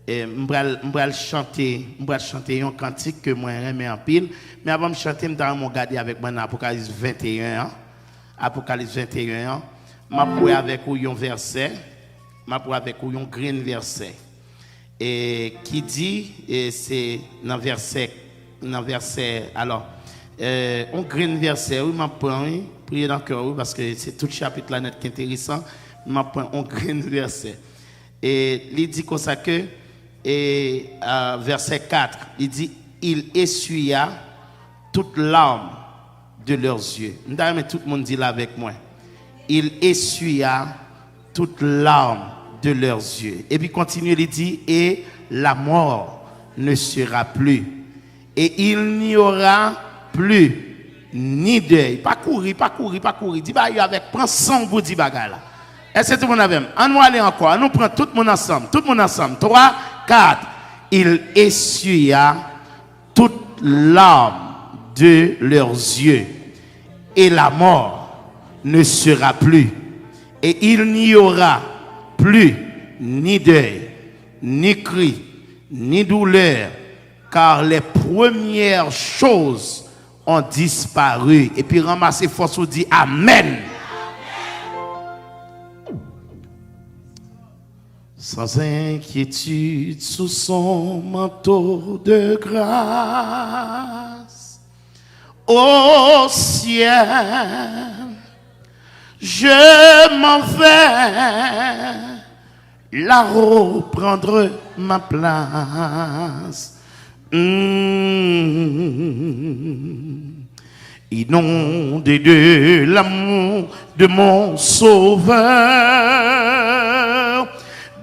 m'bral chanter un cantique que moi j'aime en pile, mais avant de chanter m'ta regarder avec moi Apocalypse 21. Apocalypse 21, m'a pour avec un verset, m'a pour avec un grand verset. Et qui dit et c'est dans verset alors un grand verset oui m'a prend prier dans cœur parce que c'est tout chapitre là net qui est intéressant, m'a prend un grand verset. Et il dit comme ça que et verset 4, il dit il essuya toute larme de leurs yeux. Mais tout le monde dit là avec moi. Il essuya toute larme de leurs yeux. Et puis continue, il dit et la mort ne sera plus. Et il n'y aura plus ni deuil. Pas courir. Dis bah avec prends son pour dire bagarre là. Est-ce que tout le monde a même? On va aller encore. On prend tout le monde ensemble. 3, 4. Il essuya toute larme de leurs yeux, et la mort ne sera plus, et il n'y aura plus ni deuil, ni cri, ni douleur, car les premières choses ont disparu. Et puis ramassez force ou dit Amen. Sans inquiétude sous son manteau de grâce, au ciel, je m'en vais, là reprendre ma place. Inondé de l'amour de mon sauveur,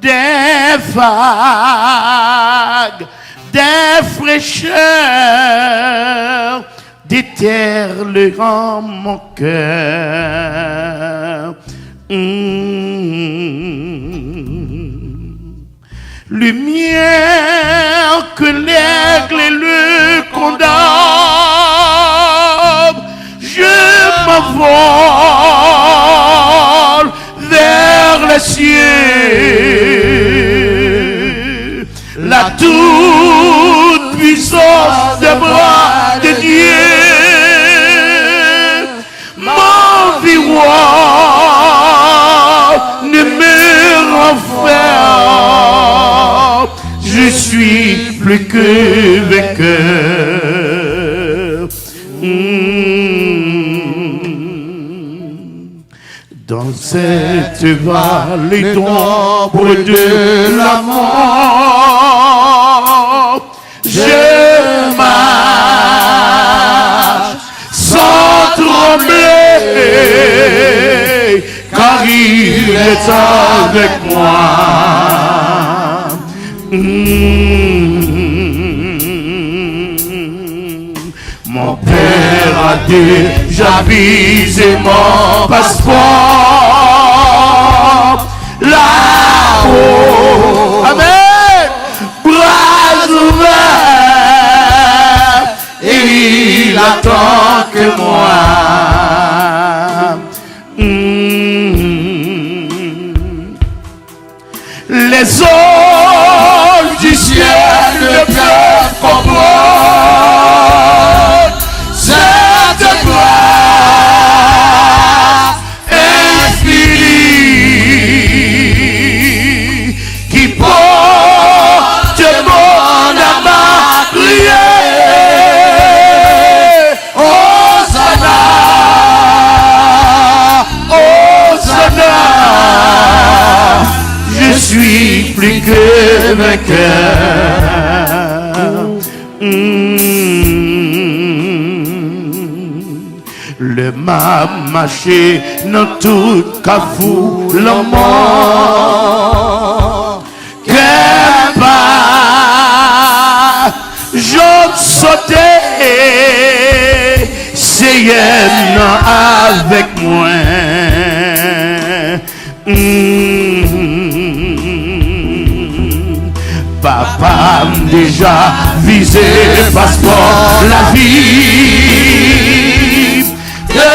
des vagues, des fraîcheurs déterrent en mon cœur. Lumière que l'aigle et le condamne, je m'envole vers les cieux. La toute puissance des bras de Dieu m'environne, ne me renferme. Je suis plus que vainqueur. Dans cette vallée d'ombre de la mort, je marche sans trembler, car il est avec moi. Mon Père a déjà visé mon passeport là-haut. Amen. Bras ouverts, et il attend que moi. Les eaux du ciel ne peuvent comprendre cette gloire infinie qui porte mon âme à crier. Hosanna, Hosanna. Je suis plus que vainqueur. Le m'a marché dans tout cafoulement. Qu'un pas, j'ose sauter, c'est y'en avec moi. Papa m'a déjà visé passeport la vie de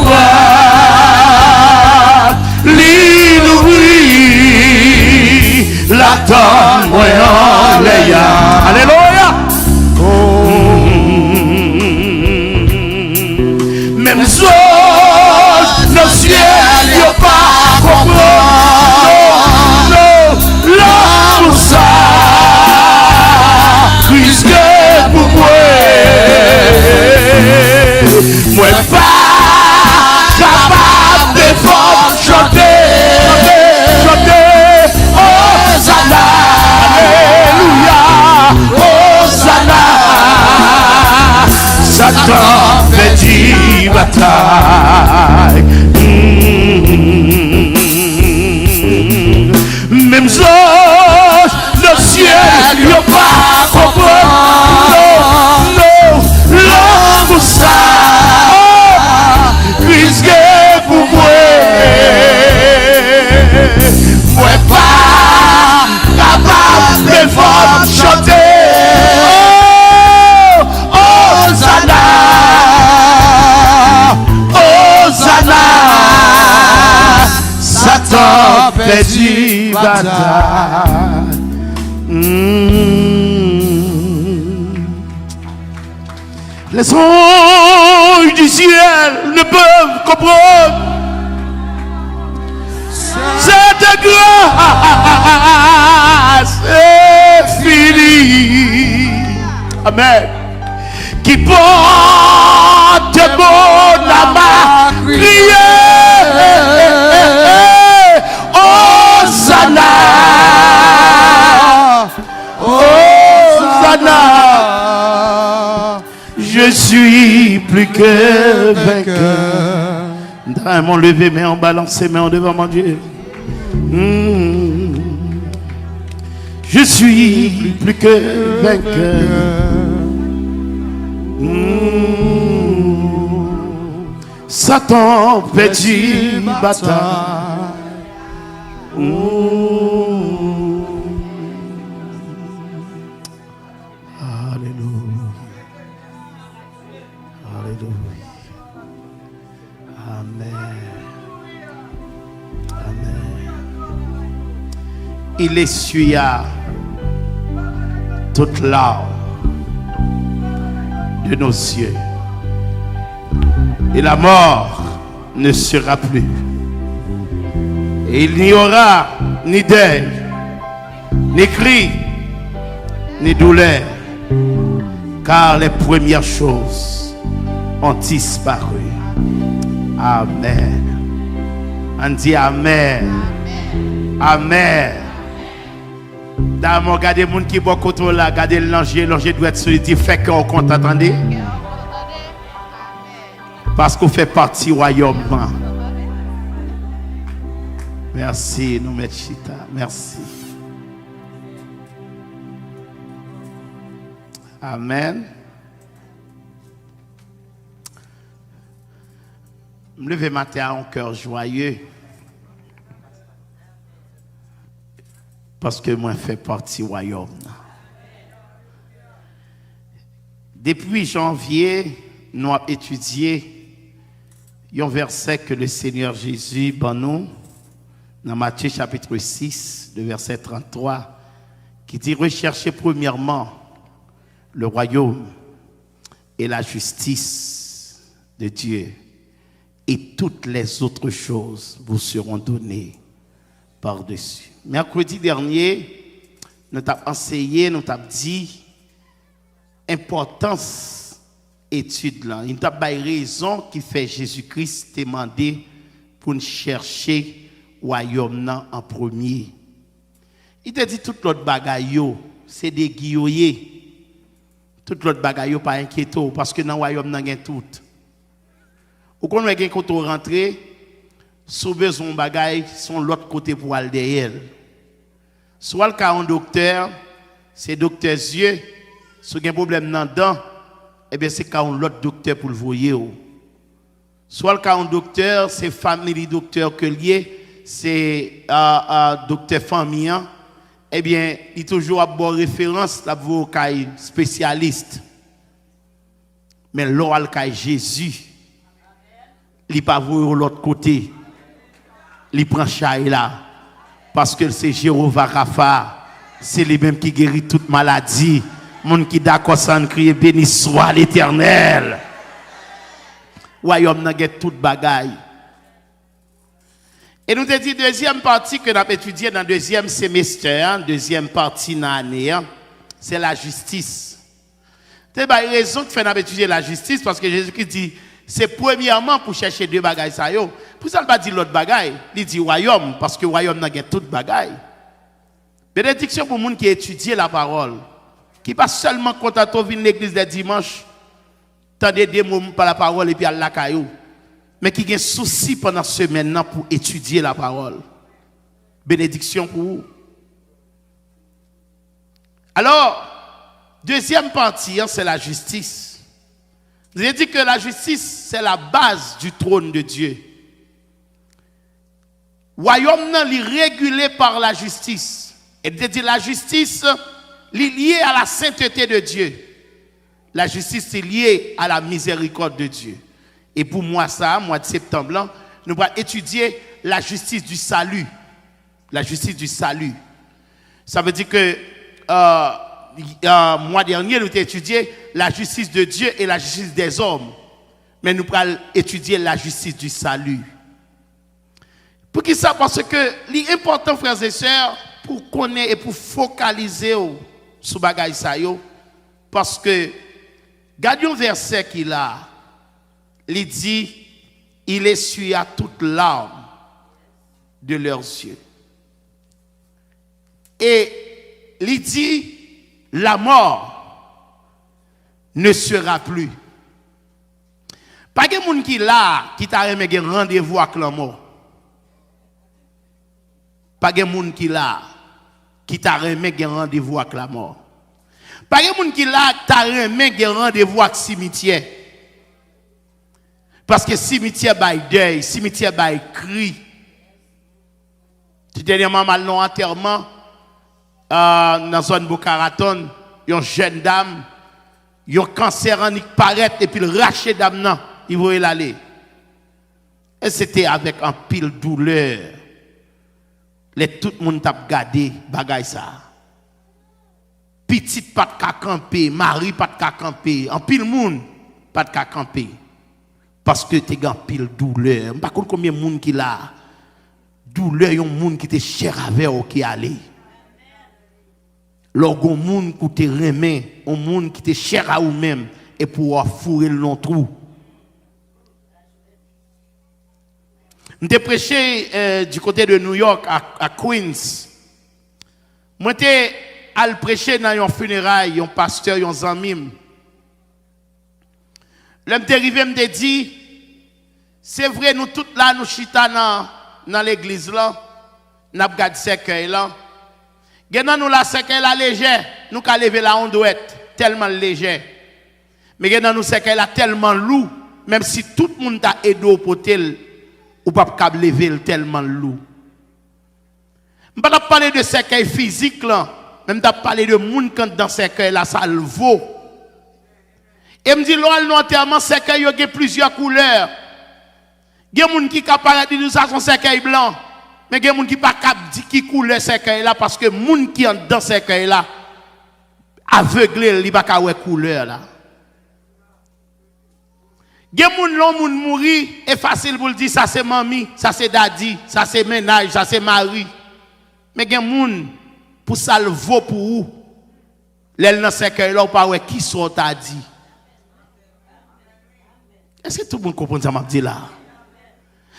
voir l'inouï la Satan, moi en l'air. Alléluia. Même chose, le ciel, il n'y a pas comprendre. Non, l'amour ça, puisque pour moi pas capable de forme chanter, Hosanna, Alléluia, Hosanna. Satan fait du bataille. Même chose, le ciel, il n'y a pas comprendre. Non, l'homme ça, puisque pour moi pas capable de forme chanter. Hosanna, Hosanna, Satan fait du bataille. Les anges du ciel ne peuvent comprendre cette grâce infinie. Amen. Qui porte mon âme à crier. Hosanna, Hosanna. Je suis plus que vainqueur. Vraiment lever, mais en balancer, mais en devant mon Dieu. Je suis plus que vainqueur. Satan fait du bataille. Alléluia. Alléluia. Amen. Amen. Il essuya toute larme de nos yeux. Et la mort ne sera plus. Et il n'y aura ni deuil, ni cri, ni douleur, car les premières choses ont disparu. Amen. On dit Amen. Amen. D'abord, regardez les gens qui sont côté là, regardez l'ange doit être solide, fait qu'on compte, attendez. Parce qu'on fait partie du royaume. Merci, nous mettons Chita. Merci. Amen. Je me lève matin à un cœur joyeux. Parce que moi, je fais partie du royaume. Depuis janvier, nous avons étudié un verset que le Seigneur Jésus ben nous dans Matthieu chapitre 6, le verset 33, qui dit: recherchez premièrement le royaume et la justice de Dieu, et toutes les autres choses vous seront données par-dessus. Mercredi dernier, nous avons enseigné, nous avons dit importance étude là. Il n'y a pas de raison qui fait Jésus-Christ demander pour nous chercher le royaume en premier. Il te dit tout l'autre bagaille, c'est des guilloyers. Tout l'autre bagaille, pas inquiétant, parce que dans le royaume, il y a tout. Ou quand on a quand on rentre, sauver son bagaille, son l'autre côté pour aller derrière. Soit le cas un docteur, c'est docteur yeux, si vous avez un problème dans le dent, eh bien c'est quand l'autre docteur pour le voyer. Soit le cas un docteur, c'est famille docteur que lié, c'est docteur famille. Eh bien, il toujours a bonne référence là pour le spécialiste. Mais l'oral cas Jésus, il pas voir l'autre côté. Il prend chaille là parce que c'est Jéhovah Rapha C'est lui-même qui guérit toute maladie. Monde qui d'accord sans crier béni soit l'Éternel. Royaume n'a pas toute bagaille. Et nous te dit deuxième partie que nous avons étudié dans le deuxième semestre, deuxième partie dans l'année, c'est la justice. C'est la raison que nous avons étudié la justice parce que Jésus-Christ dit c'est premièrement pour chercher deux bagailles ça yo. Pour ça il pas dire l'autre bagaille, il dit royaume parce que royaume n'a pas toute bagaille. Bénédiction pour les gens qui étudient la parole, qui pas seulement content de venir à l'église le dimanche, tendez des mots par la parole et puis à la caillou, mais qui ont souci pendant ce semaine pour étudier la parole. Bénédiction pour vous. Alors, deuxième partie, c'est la justice. Vous avez dit que la justice, c'est la base du trône de Dieu. Royaume est régulé par la justice. Et de dire la justice est liée à la sainteté de Dieu. La justice est liée à la miséricorde de Dieu. Et pour moi, ça, mois de septembre, nous allons étudier la justice du salut. La justice du salut. Ça veut dire que mois dernier, nous avons étudié la justice de Dieu et la justice des hommes. Mais nous allons étudier la justice du salut. Pour qui ça? Parce que l'important, frères et sœurs, pour connaître et pour focaliser sur bagay sa yo, parce que gardons un verset qu'il a, il dit, il essuia toutes larmes de leurs yeux. Et il dit, la mort ne sera plus. Pas de monde qui là, qui t'a remis un rendez-vous avec la mort. Pas de monde qui là, qui t'a remis un rendez-vous avec la mort. Pas de monde qui là, t'a remis un rendez-vous avec le cimetière. Parce que cimetière bail deuil, cimetière bail cri. Tout dernièrement, mal non enterrement, dans la zone Bokaraton, une jeune dame, un cancer en paraît et puis le raché dame nan, il voulait l'aller. Et c'était avec un pile douleur. Tout le monde t'a gardé bagay ça. Petite pas de camper, mari pas de camper, en pile monde pas de camper. Parce que tu as pile douleur. Par contre combien de monde qui là douleur, yon monde qui te cher avec ou qui allait. Lorsqu'on monde qui te remet, un monde qui te cher à ou même et pour fourrer le long trou. Je t'ai prêché du côté de New York à Queens. Moi t'ai al prêcher dans un funérail, un pasteur, un ami. L'homme t'est arrivé me dit c'est vrai nous toutes là nous chita dans l'église là, n'a regardé cercueil là. Genan nous la cercueil là léger, nous ka lever la ondouette tellement léger. Mais genan nous cercueil là tellement lourd, même si tout le monde t'a aidé au potel ou pas cap lever tellement lourd. On pas parler de cercueil physique là, même t'a parler de monde quand dans cercueil là ça le vaut. Et me dit l'ol non enterrement cercueil yo gen plusieurs couleurs. Gen moun qui capable de dire ça son cercueil blanc. Mais il y a des gens qui ne peuvent pas dire qui coule ce cercueil là parce que les gens qui sont dans ce cercueil là, aveuglés, ils ne peuvent pas voir couleur là. Il y a des gens qui mourir, c'est facile pour dire ça c'est mamie, ça c'est daddy, ça c'est ménage, ça c'est mari. Mais il y a des gens pour ça le vaut pour vous. Les dans ce cercueil là, pas qui sont t'a dit. Est-ce que tout le monde comprend ça m'a dit là?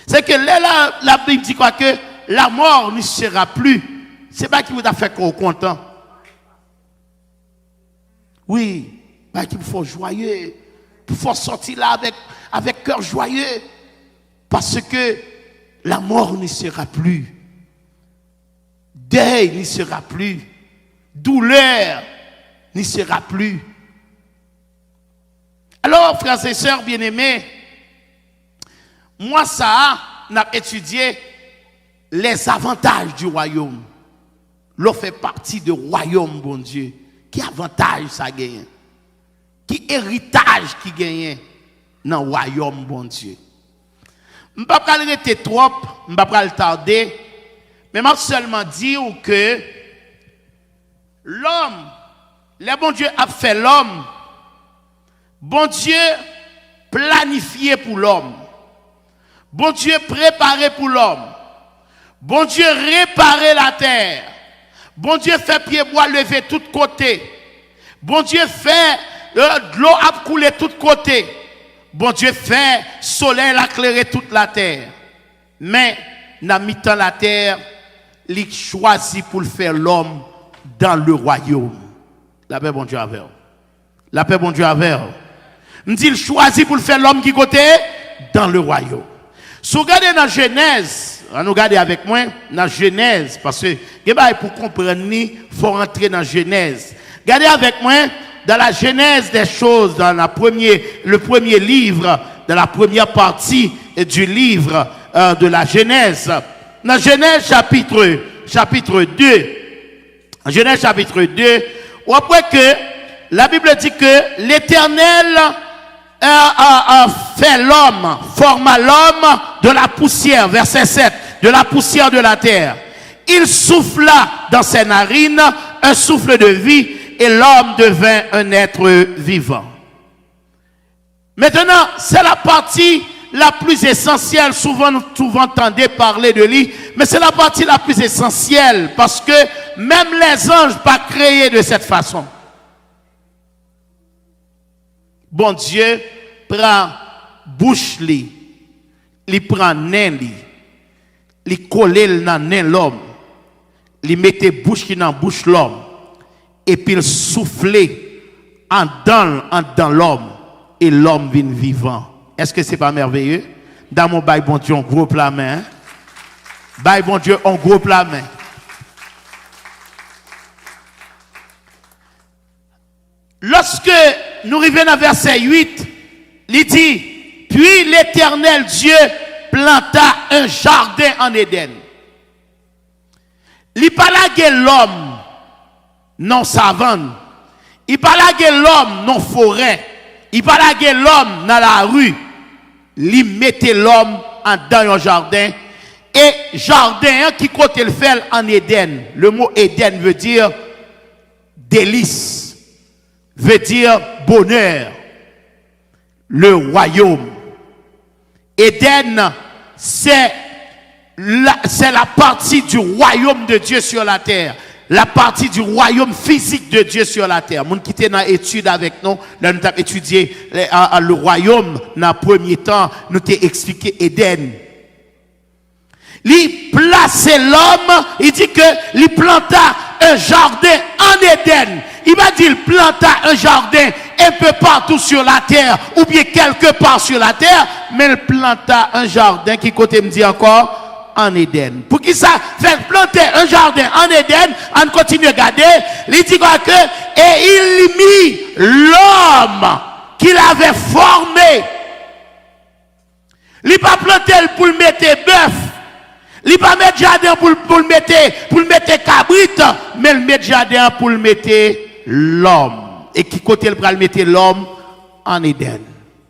C'est que là, la Bible dit quoi que la mort ne sera plus. C'est pas qui vous a fait qu'on content. Oui, bah qu'il faut joyeux. Il faut sortir là avec cœur joyeux. Parce que la mort ne sera plus. Deuil ne sera plus. Douleur ne sera plus. Alors, frères et sœurs bien-aimés, moi, ça, n'a étudié les avantages du royaume. L'on fait partie du royaume, bon Dieu. Qui avantage ça gagne? Qui héritage qui gagne dans le royaume, bon Dieu? Je ne vais pas arrêter trop, je ne vais pas le tarder, mais je vais seulement dire que L'homme, le bon Dieu a fait l'homme. Bon Dieu planifié pour l'homme. Bon Dieu préparé pour l'homme. Bon Dieu réparé la terre. Bon Dieu fait pied bois lever tout côté. Bon Dieu fait de l'eau a coulé tout côté. Bon Dieu fait soleil éclairer toute la terre. Mais dans mi-temps la terre, il choisit pour faire l'homme dans le royaume. La paix bon Dieu avec. La paix bon Dieu avec. On dit il choisit pour faire l'homme qui côté dans le royaume. Si vous regardez dans Genèse, on regarde avec moi dans Genèse parce que pour comprendre il faut rentrer dans Genèse. Regardez avec moi dans la Genèse des choses dans le premier livre, dans la première partie du livre de la Genèse. Dans Genèse chapitre 2. Genèse chapitre 2, ou après que la Bible dit que l'Éternel a fait l'homme, forma l'homme de la poussière, verset 7, de la poussière de la terre. Il souffla dans ses narines un souffle de vie et l'homme devint un être vivant. Maintenant, c'est la partie la plus essentielle, souvent entendez parler de lui, mais c'est la partie la plus essentielle parce que même les anges pas créés de cette façon. Bon Dieu prend bouche li, il prend nain li, il colle dans nain l'homme, il mette bouche qui dans bouche l'homme et puis il souffle en dans l'homme et l'homme vient vivant. Est-ce que c'est pas merveilleux? Dans mon bail bon Dieu, on gros plat main. Hein? Bail bon Dieu, on gros plat main. Lorsque nous arrivons à verset 8, il dit, puis l'Éternel Dieu planta un jardin en Éden. Il parlait l'homme non savane. Il parlait l'homme non forêt. Il parlait l'homme dans la rue. Il mettait l'homme dans un jardin. Et jardin qui côté le fait en Éden. Le mot Éden veut dire délice. Veut dire bonheur. Le royaume. Éden, c'est la partie du royaume de Dieu sur la terre. La partie du royaume physique de Dieu sur la terre. Moun qui était dans l'étude avec nous, nous avons étudié le royaume dans le premier temps, nous t'ai expliqué Éden. Il plaçait l'homme, il dit que il planta un jardin en Éden. Il m'a dit il planta un jardin un peu partout sur la terre, ou bien quelque part sur la terre, mais il planta un jardin qui côté me dit encore en Éden. Pour qui ça fait planter un jardin en Éden, on continue à regarder, il dit quoi que, et il mit l'homme qu'il avait formé. Il pas planté pour le mettre bœuf. Il pas mettre jardin pour le mettre cabrit, mais le mettre jardin pour le mettre l'homme. Et qui côté il va le mettre l'homme en Éden.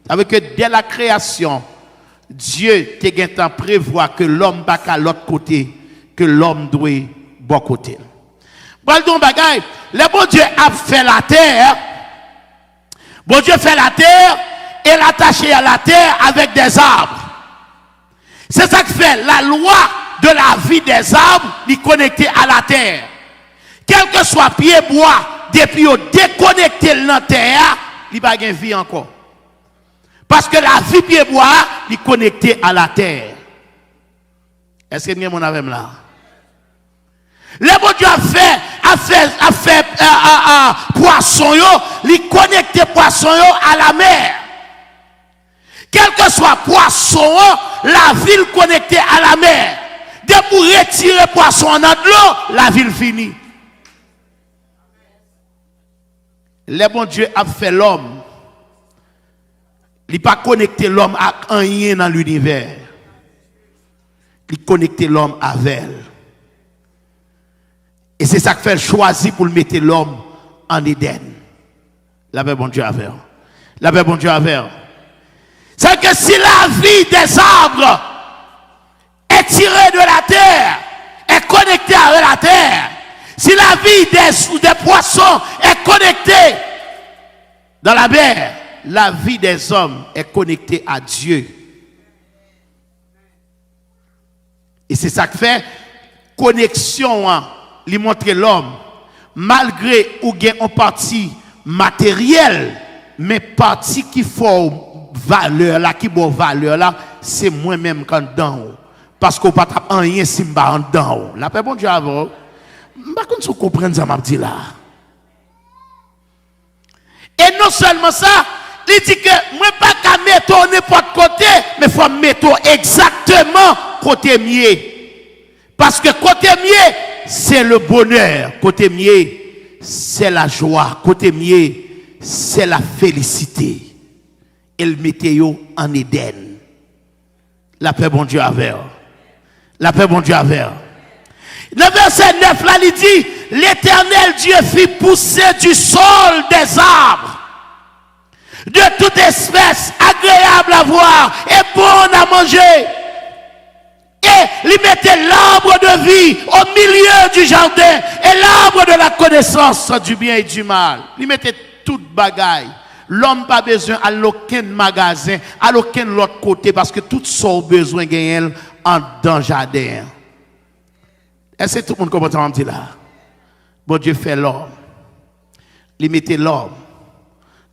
Avec que dès la création, Dieu te prévoit que l'homme va à l'autre côté, que l'homme doit bon côté. Bon bagay, le bon Dieu a fait la terre. Bon Dieu fait la terre et l'attaché à la terre avec des arbres. C'est ça qui fait la loi de la vie des arbres, il connecté à la terre. Quel que soit pied bois, depuis au déconnecté de la terre, il n'y a pas de vie encore. Parce que la vie pied bois, il est connecté à la terre. Est-ce que vous avez là? Le bon Dieu a fait poisson, il connecté poisson à la mer. Quel que soit poisson, la ville connectée à la mer. Dès pour retirer poisson dans l'eau, la ville finit. Le bon Dieu a fait l'homme. Il n'a pas connecté l'homme à rien dans l'univers. Il connecté l'homme avec elle. Et c'est ça que fait choisir pour le mettre l'homme en Éden. La paix bon Dieu avec. La paix bon Dieu avec. C'est que si la vie des arbres est tirée de la terre, est connectée avec la terre, Si la vie des poissons est connectée dans la mer, la vie des hommes est connectée à Dieu. Et c'est ça que fait connexion, lui montrer l'homme, malgré ou gain en partie matérielle, mais partie qui forme valeur là, qui bon valeur là, c'est moi-même quand dedans. Parce qu'on pas rien si m'ba en dedans. La paix bon Dieu avant. M'ba quand vous comprenez ça m'a dit là. Et non seulement ça, il dit que moi pas qu'à mettre n'importe côté, mais faut mettre exactement côté mieux. Parce que côté mieux, c'est le bonheur. Côté mieux, c'est la joie. Côté mieux, c'est la félicité. Et le météo en Éden. La paix bon Dieu avec. La paix bon Dieu avec. Le verset 9 là, il dit, l'Éternel Dieu fit pousser du sol des arbres de toute espèce, agréable à voir et bon à manger. Et il mettait l'arbre de vie au milieu du jardin et l'arbre de la connaissance du bien et du mal. Il mettait toute bagaille. L'homme pas besoin à aucun magasin, à aucun autre côté, parce que tout son besoin gagne en dans le jardin. Est-ce que tout le monde comprend ce que je dis là? Bon Dieu fait l'homme. Il mettait l'homme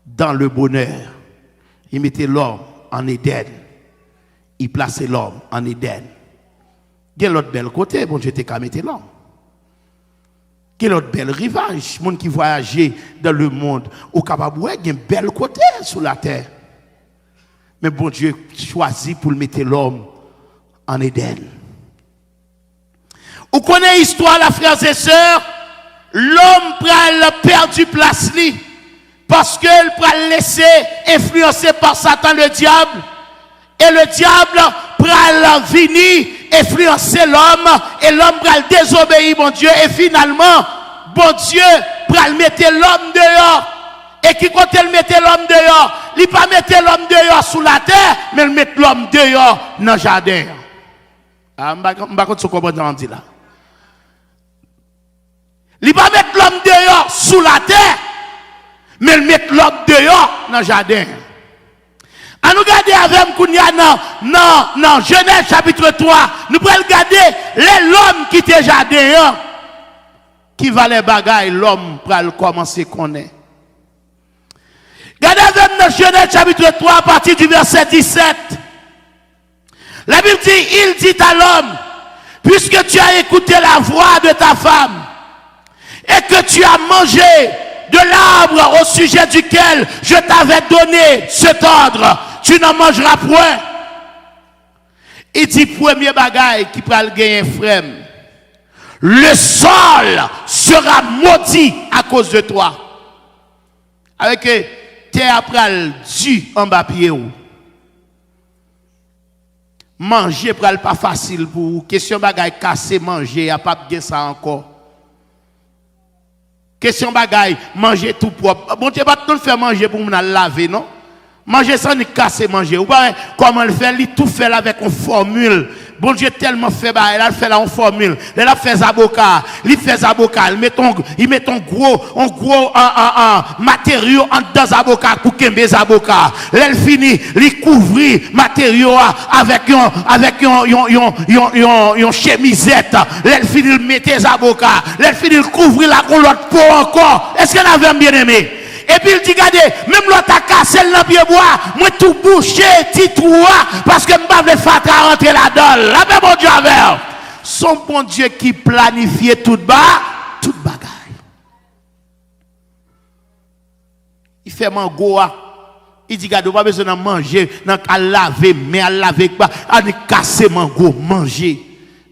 dans le bonheur. Il mettait l'homme en Éden. Il plaçait l'homme en Éden. Il y a l'autre bel côté, bon Dieu t'es mettre l'homme. Il y a l'autre bel rivage, les gens qui voyagent dans le monde, au capable il y a un bel côté sur la terre. Mais bon Dieu choisit pour mettre l'homme en Éden. Vous connaissez l'histoire, la frères et sœurs, l'homme pral perdu place li parce qu'il pral laisser influencer par Satan le diable. Et le diable pral venir influencer l'homme et l'homme pral désobéir mon Dieu et finalement bon Dieu pral mettre l'homme dehors. Et qui compte le mettre l'homme dehors, il pas mettre l'homme dehors sous la terre, mais il met l'homme dehors dans le jardin. Ah, m'pa compte ce qu'on dit là. Il pas mettre l'homme dehors sous la terre, mais il met l'homme dehors dans le jardin. À nous garder avec Kounia dans Genèse chapitre 3, nous pouvons regarder l'homme qui était jardin, qui valait bagaille, l'homme pour commencer à connaître. Regardez avec dans Genèse chapitre 3 à partir du verset 17. La Bible dit, il dit à l'homme, puisque tu as écouté la voix de ta femme, et que tu as mangé de l'arbre au sujet duquel je t'avais donné cet ordre, tu n'en mangeras point. Il dit, premier bagaille qui peut le gagner frère, le sol sera maudit à cause de toi. Avec terre après du en bas pied ou. Manger pral pas facile pour vous. Question bagaille casser manger, y a pas bien ça encore. Question bagaille manger tout propre. Bon Dieu pas tout le faire manger pour nous laver non. Manger sans ni casser manger. Ou pas comment le faire, il tout fait avec une formule. Bon Dieu tellement fait bah il fait là une formule. Il a fait zaboka, il fait zaboka, il met un gros matériau en dedans zaboka pour kembe zaboka. Il finit, il couvrir matériau avec une chemisette. Il finit il mettre zaboka. Il finit il couvrir la con l'autre peau encore. Est-ce qu'on avait bien aimé? Et puis il dit, regardez, même l'autre a cassé le pied bois, moi tout bouché, petit trou, parce que je ne vais pas faire rentrer là-dedans. La paix, bon Dieu, avec. Son bon Dieu qui planifiait tout toute bagaille. Il fait mango, il dit, regardez, pas besoin de manger, à laver, mais à laver, à casser mango, manger.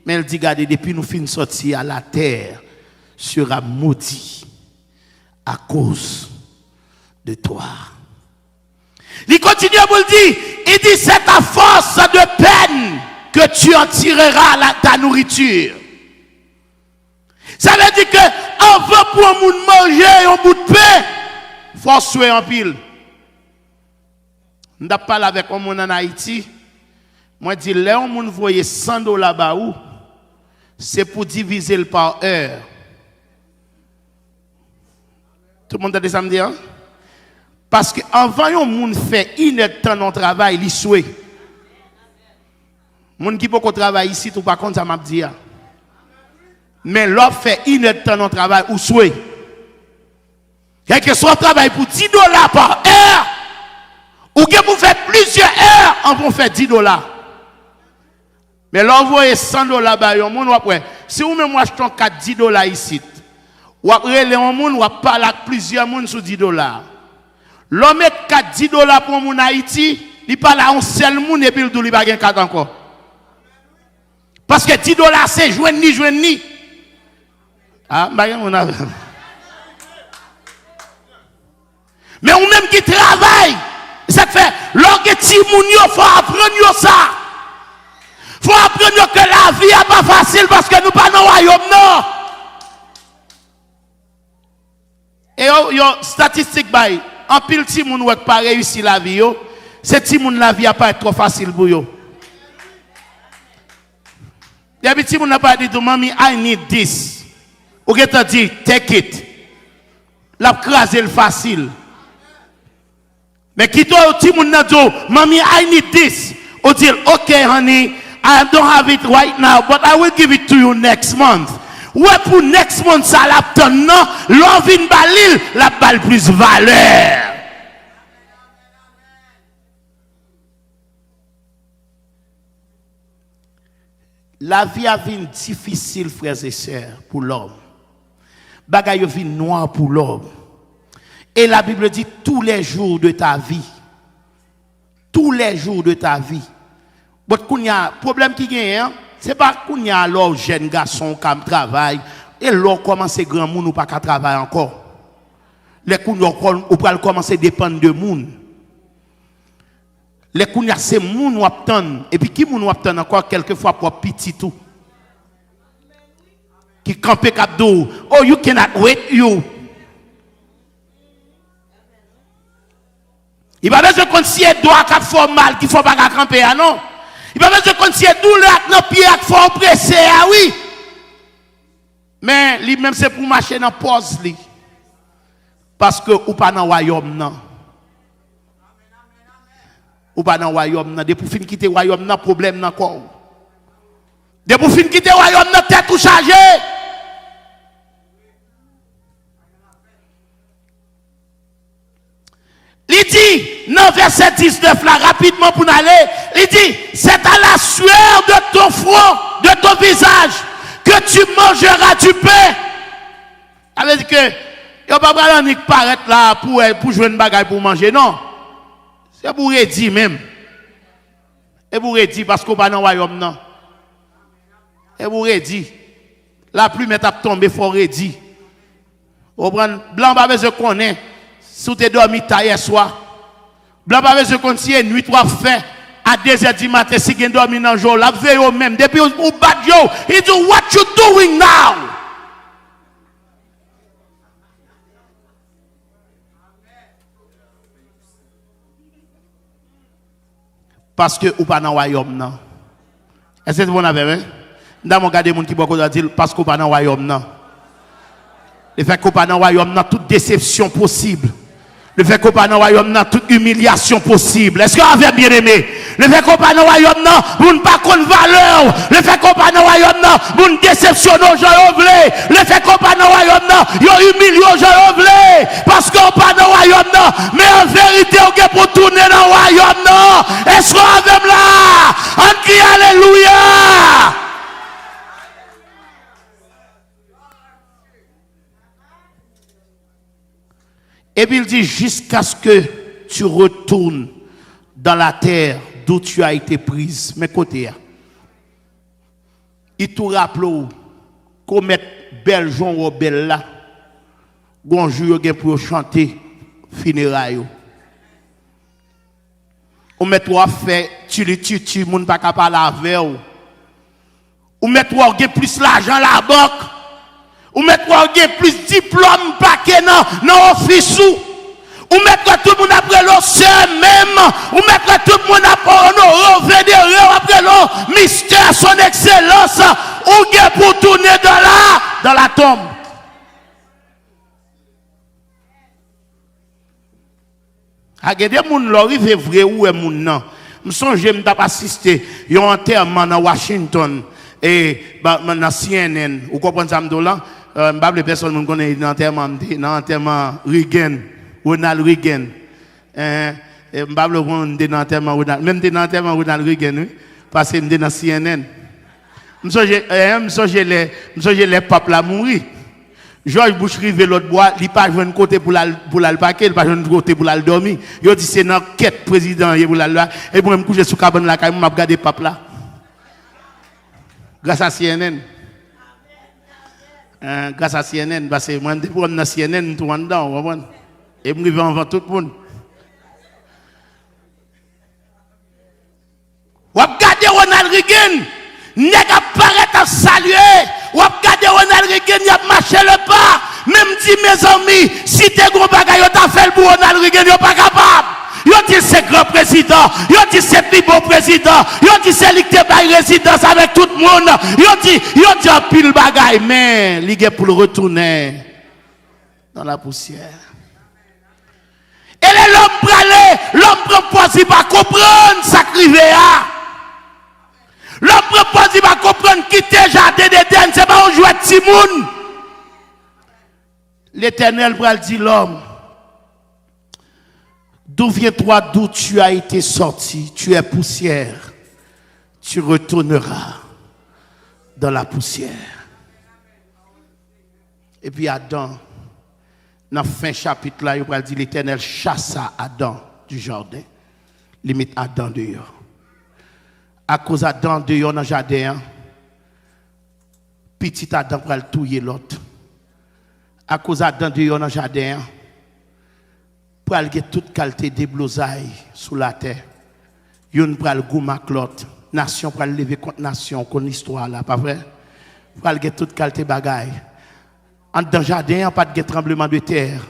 Mais il dit, regardez, depuis nous finissons sortir à la terre, sera maudit à cause de toi. Il continue à vous le dire. Il dit, c'est à force de peine que tu en tireras ta nourriture. Ça veut dire que, on veut pour un monde manger un bout de pain, il faut souhaiter en pile. Je parle avec un monde en Haïti. Moi, je dis, là, on monde voyait $100 là-bas, c'est pour diviser le par heure. Tout le monde a des samedis, hein? Parce qu'en voyant moun fait une heure de temps dans le travail, il souhaite. Moun qui peut travailler ici, tout par contre, ça m'a dit. Mais l'autre fait une heure de temps dans le travail, ou souhaite. Quel que soit le travail pour $10 par heure, ou que vous faites plusieurs heures, on peut faire $10. Mais là, vous voyez $100 par yon moun, après, si vous même achetez $4 ici, ou après, les moun, ou parler avec plusieurs moun sur $10. L'homme met $4 pour moun Haïti, il parle à un seul moun et puis il ne va pas 4 encore. Parce que $10 c'est joindre. Ah, on a. Mais ou même qui travaille, ça fait, lorsque ti moun yo, faut apprendre ça. Faut apprendre que la vie n'est pas facile parce que nous pas dans le royaume, non. Et yo, statistique, en pile ti moun wèk pas réussi la vie, c'est ti moun la vie n'a pas être trop facile pour yo. Depuis ti moun n'a pas dit, Mami, I need this. Ou que t'as dit, take it. La crase le facile. Mais qui toi, ti moun n'a dit, Mami, I need this. Ou dit, okay, honey, I don't have it right now, but I will give it to you next month. Ouais, pour next month, ça la donne, non? L'envie de balil, la balle plus valeur. La vie a été difficile, frères et sœurs, pour l'homme. Bagay a vie noir pour l'homme. Et la Bible dit tous les jours de ta vie. Tous les jours de ta vie. Mais il y a un problème qui gagne, c'est pas qu'il y a alors jeune garçon qui travaille et l'on commence grand monde ou pas qu'à travailler encore. Les kounya ou pas commencer dépendre de monde. Les kounya c'est monde ou attend et puis qui monde ou attend encore quelquefois pour petit tout. Qui campe cap do, oh you cannot wait you. Il va besoin qu'on s'y doit cap formal qu'il faut pas camper non. Il va besoin qu'on s'y douleur dans pied ak faut presser ah oui. Mais lui même c'est pour marcher dans pause li. Parce que ou pas dans royaume non. Ou pas dans royaume non, depuis fin quitter royaume non problème nan quoi. Depuis fin quitter royaume non tête tout chargé. Il dit, dans verset 19 là, rapidement pour aller, il dit, c'est à la sueur de ton front, de ton visage, que tu mangeras du pain. Ça veut dire que, il n'y a pas de paraître là pour jouer une bagaille pour manger, non. C'est pour redire même. Et pour redire parce qu'on va dans le royaume, non. Et pour redire. La pluie m'est tombée, il faut redire. Blanc, pas besoin de connaître. Si tu es dormi hier soir, blanc pas besoin de continuer nuit trois fait à 2h du matin si tu dormi dans le jour, la veille au même depuis ou bat yo, il dit what you doing now? Parce que ou pas dans le royaume non. Est-ce que vous avez vu? Dans mon garder mon qui boit dire parce que ou pas dans le royaume non. Le fait qu'on pas dans le royaume non toute déception possible. Le fait qu'on pas dans le royaume non toute humiliation possible. Est-ce que vous avez bien aimé? Le fait qu'on pas dans le royaume non, vous ne pas qu'on valeur. Le fait qu'on pas dans le royaume non, vous ne déceptionnez aux gens oublés. Le fait qu'on pas dans le royaume non, vous humiliez aux gens oublés. Parce qu'on pas dans le royaume non, mais en vérité on est pour tourner dans le royaume non. Est-ce qu'on avez là? On crie alléluia. Et puis il dit jusqu'à ce que tu retournes dans la terre d'où tu as été prise. Mais côté, il te rappelle qu'on met belle Jean ou belle là. Bonjour pour chanter funérailles. On met toi fait tu moun pas capable avec ou. On met toi plus l'argent la banque. Ou mettre plus de diplôme paquet dans office ou mettre tout le monde après le seul même ou mettre tout le monde après après le mystère son excellence ou pour tourner dans la tombe. A des gens qui arrivent vrai ou est moun nan. Je songe m't'a assisté un enterrement dans Washington et dans CNN. Vous comprenez ça m'dola? M'pa les personnes me connaît dans enterrement Reagan, Ronald Reagan. M'pa le monde dans enterrement Ronald, même dans enterrement Ronald Reagan parce que m'était dans CNN. M'songe les papes là mourir. George Bush rive l'autre bois, il pas joindre côté pour le paquet, il pas joindre côté pour le dormir. Il dit c'est dans quête président pour la et pour me coucher sous cabane là quand m'a regarder pape là. Grâce à CNN. Grâce à CNN parce que moi pour dans CNN tout en dedans, vous comprenez? Et me rive avant tout le monde. Vous regardez Ronald Reagan, nèg apparaît à saluer. Ou regardez Ronald Reagan, il a marché le pas. Même dit mes amis, si t'es gros bagay, yo t'a fait pour Ronald Reagan, yo pas capable. Yo dit c'est grand président, yo dit c'est plus beau président, yo dit c'est lui qui te bail résidence avec tout le monde. Yo dit un pile bagay, mais il est pour le retourner dans la poussière. Et l'homme pralé, l'homme propose, il va comprendre ça crivé à. L'homme propose, il va comprendre quitter jardin d'Éden, c'est pas un jouet de Timoun. L'Éternel va dire l'homme, d'où viens-toi, d'où tu as été sorti, tu es poussière, tu retourneras dans la poussière. Et puis Adam, dans le fin chapitre là, il va dire l'Éternel chassa Adam du jardin, limite Adam dehors. À cause d'Adam dehors dans le jardin, petit Adam va le touiller l'autre. À cause d'Adam dehors dans le jardin, pour aller toute qualité de blousailles sous la terre. Yon pral goumak l'autre. Nation pral lever contre nation, contre l'histoire là, pas vrai? Pour aller toute qualité bagaille. En dans le jardin, pas de tremblement de terre.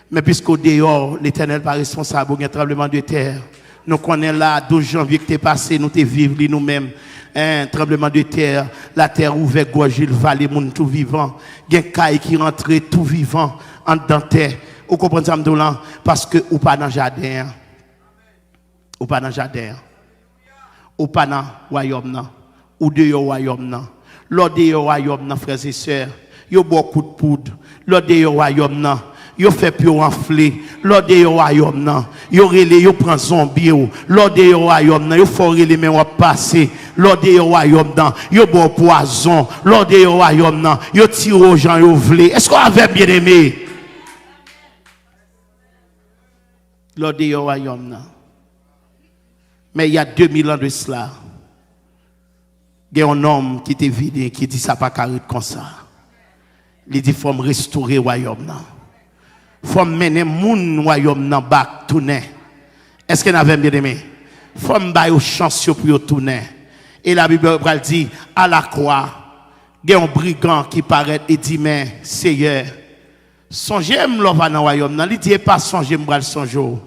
Mais puisqu'au dehors, l'Éternel pas responsable d'un tremblement de terre. Nous connaissons là, 12 janvier qui est passé, nous te vivons nous-mêmes. Un tremblement de terre, la terre ouverte, gorge, le vallée, moun tout vivant. Il y a un caille qui rentre tout vivant en dedans terre. Vous comprenez ça, m'doulan? Parce que ou pas dans le jardin. Ou pas dans le jardin. Ou pas dans le royaume. Ou dehors royaume. L'ordre dehors royaume, frères et sœurs. Yo beaucoup de poudre. L'ordre dehors royaume. Yo fait plus enflé, l'ordre de royaume nan, yo relé yo prend zombie yo, l'ordre de royaume nan, yo faut relé mais on passer, l'ordre de royaume nan, yo bon poison, l'ordre de royaume nan, yo tire aux gens yo vle. Est-ce qu'on avait bien aimé? L'ordre de royaume nan. Mais il y a 2000 ans de cela, il y a un homme qui était vidé qui dit ça pas carré comme ça. Il dit faut me restaurer le royaume nan. Faut mener moun royaume nan bak tourner. Est-ce que n'avait bien aimé? Faut me bailler chance pour tourner. Et la Bible dit à la croix, il y a un brigand qui paraît et dit mais Seigneur, songez m'lo va dans royaume nan, il dit pas songez m'bral songer.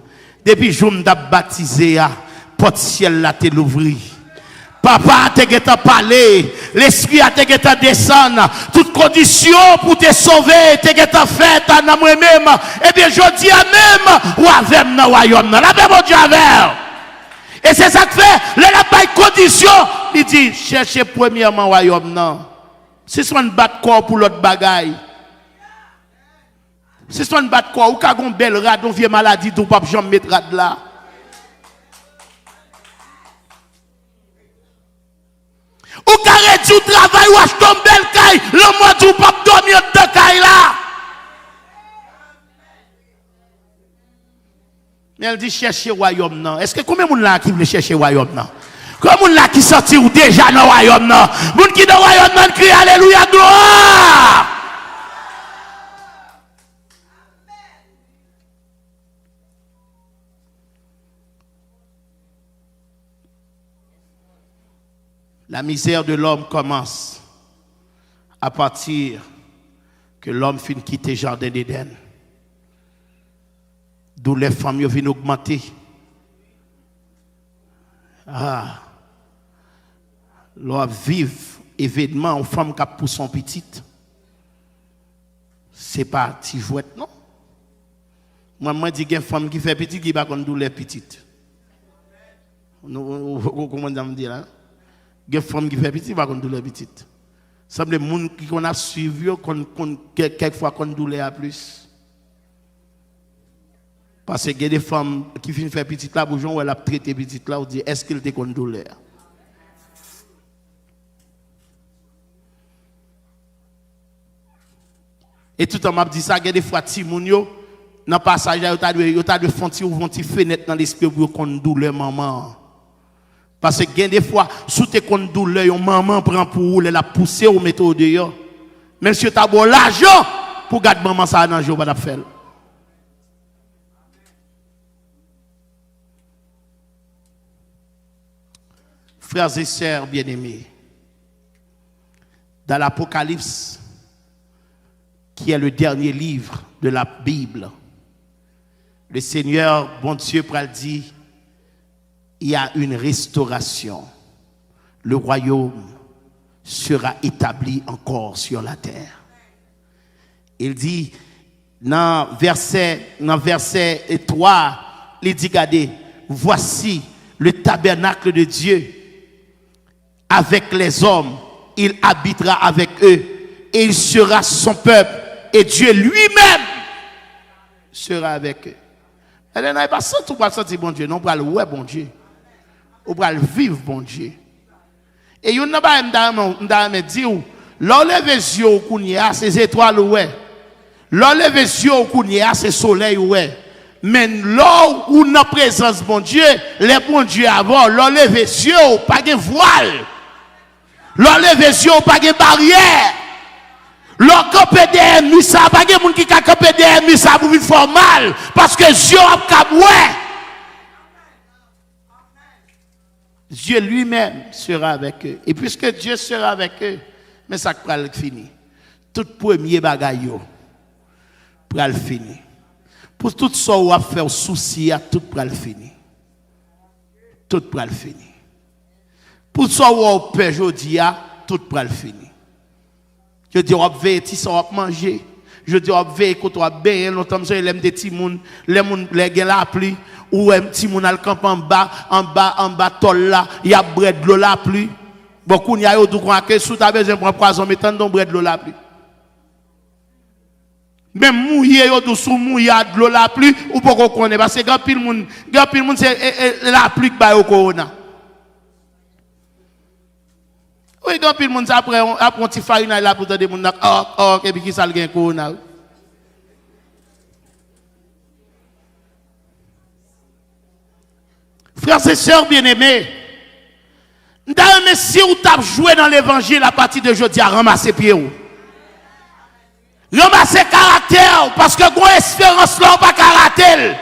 Depuis jour m'ta baptisé a porte ciel la te l'ouvri. Papa te geta parler, l'esprit a te geta descendre, toute condition pour te sauver te geta faite à moi-même. Et bien je dis à même ou avec dans royaume la même Dieu avec. Et c'est ça que fait, la pas condition, il dit cherchez premièrement royaume non. Si soit une batte corps pour l'autre bagaille. Si soit une batte corps ou ka gon belle rade, on vieux maladie tout pas jamais mettre rade là. Ou carré du travail ou acheter une belle caille, le mois du pas dormir de caille là. Mais elle dit chercher royaume non. Est-ce que combien de monde là qui veut chercher royaume non? Combien de monde là qui sorti ou déjà dans royaume non? Monde qui dans royaume non crie alléluia gloire. La misère de l'homme commence à partir que l'homme finit quitter le jardin d'Éden. D'où les femmes viennent augmenter. L'on vive événement aux femmes qui pour son petit. C'est pas petit jouet, non? Moi, dis qu'il y a une femme qui fait petit, qui va contre douleur petite. Comment on dit là? Il y a une femme qui fait petit, qui va contre douleur petite. Ça semble les gens qui a suivi, quelquefois contre douleur à plus. Parce qu'il y a des femmes qui finissent faire petite là, où elle a traité petite là, on dit est-ce qu'elle était contre douleur? Et tout le monde m'a dit ça, il y a des fois, Timounio, dans le passage, il y a des fenêtres dans l'esprit pour qu'on douleur maman. Parce que il y a des fois, sous tes comptes douleur, maman prend pour vous, elle a poussé au métaux dehors. Même si tu as bon l'argent pour garder maman ça dans le jour, pas faire. Frères et sœurs bien-aimés, dans l'Apocalypse, qui est le dernier livre de la Bible, le Seigneur, bon Dieu, dit, il y a une restauration. Le royaume sera établi encore sur la terre. Il dit, dans verset 3, il dit, regardez, voici le tabernacle de Dieu avec les hommes. Il habitera avec eux et il sera son peuple. Et Dieu lui-même sera avec eux. Elle n'est pas senti pour sentir bon Dieu, non, pour le ouais bon Dieu. Ou pour le vivre bon Dieu. Et il n'y a pas de dire, l'enlève les yeux au kounia, c'est étoiles ouais. L'enlève les yeux au kounia, c'est soleil ouais. Mais là où nous présence bon Dieu, les bons dieux avant, l'enlève les yeux, pas de voile. L'enlève les yeux, pas de barrière. L'on campe derrière nous, ça pas de monde qui campe derrière nous, ça pour vivre formal. Parce que Dieu a capoué. Dieu lui-même sera avec eux. Et puisque Dieu sera avec eux, mais ça va le finir. Tout premier bagaille, pour le finir. Pour tout ça, on va faire souci, tout pour le finir. Tout pour le finir. Pour ça, on va faire aujourd'hui, tout pour le finir. Je dis, on va veiller, on va manger. Je dis, on va veiller, quand on va bien, longtemps, je l'aime des petits mouns, les gens la pluie, ou un petit moun al camp en bas, tol là, il y a bread de l'eau la pluie. Beaucoup n'y a eu tout que sous ta besoin pour poison, mettant dans bread de l'eau la pluie. Même mouillé yo tout sous mouillé de l'eau la pluie, ou pas qu'on connaît, parce que grand pile moun c'est la pluie qui ba au corona. Oui, quand le monde après un petit farine là pour des monde et puis qui ça le gain corona. Frères et sœurs bien-aimés, si vous avez joué dans l'évangile à partir de aujourd'hui à ramasser pied ou. Ramasser caractère parce que gon espérance là pas caractère.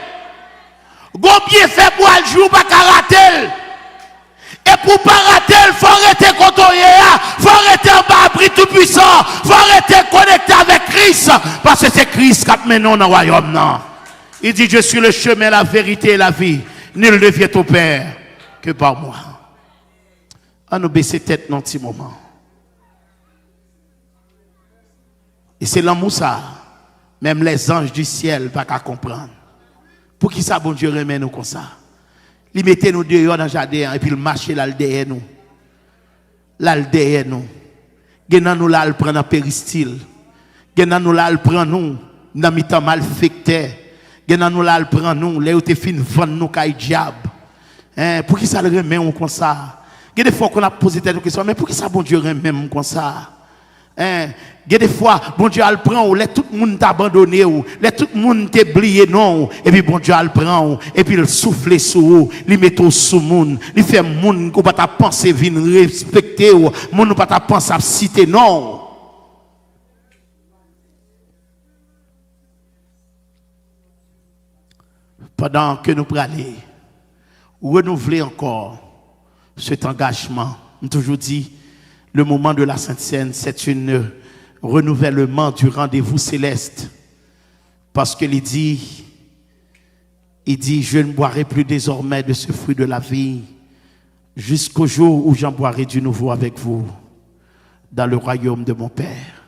Gon bien fait pour le jour pas caractère. Et pour pas rater, il faut arrêter contrôler, il faut arrêter en bas abri tout puissant, il faut arrêter connecter avec Christ. Parce que c'est Christ qui mène dans le royaume. Non. Il dit, je suis le chemin, la vérité et la vie. Nul ne vient au Père que par moi. On nous baisser tête dans un petit moment. Et c'est l'amour ça. Même les anges du ciel pas qu'à comprendre. Pour qui ça, bon Dieu, remet nous comme ça? Il mettait nous dehors dans le jardin et puis il marchait là derrière nous. Là derrière nous. Genan nous là, il prend un péristyle. Genan nous là, il prend nous dans le temps malfecté. Genan nous là, il prend nous. Là où tu fin vendre nous comme diable. Pour qui ça le remet comme ça? Il y a des fois qu'on a posé cette question, mais pour qui ça, bon Dieu, remet comme ça? Il y a des fois, bon Dieu, elle prend, tout le monde t'a abandonné, tout le monde t'a oublié, non. Et puis, bon Dieu, elle prend, et puis, il souffle sur vous, il met tout sous le monde, il fait monde qui pas ta pensée venir respecter, monde pas ta pensée à citer, non. Pendant que nous parlons, renouveler encore cet engagement, on toujours dit, le moment de la Sainte Seine, c'est un renouvellement du rendez-vous céleste. Parce qu'il dit, je ne boirai plus désormais de ce fruit de la vie, jusqu'au jour où j'en boirai du nouveau avec vous, dans le royaume de mon Père.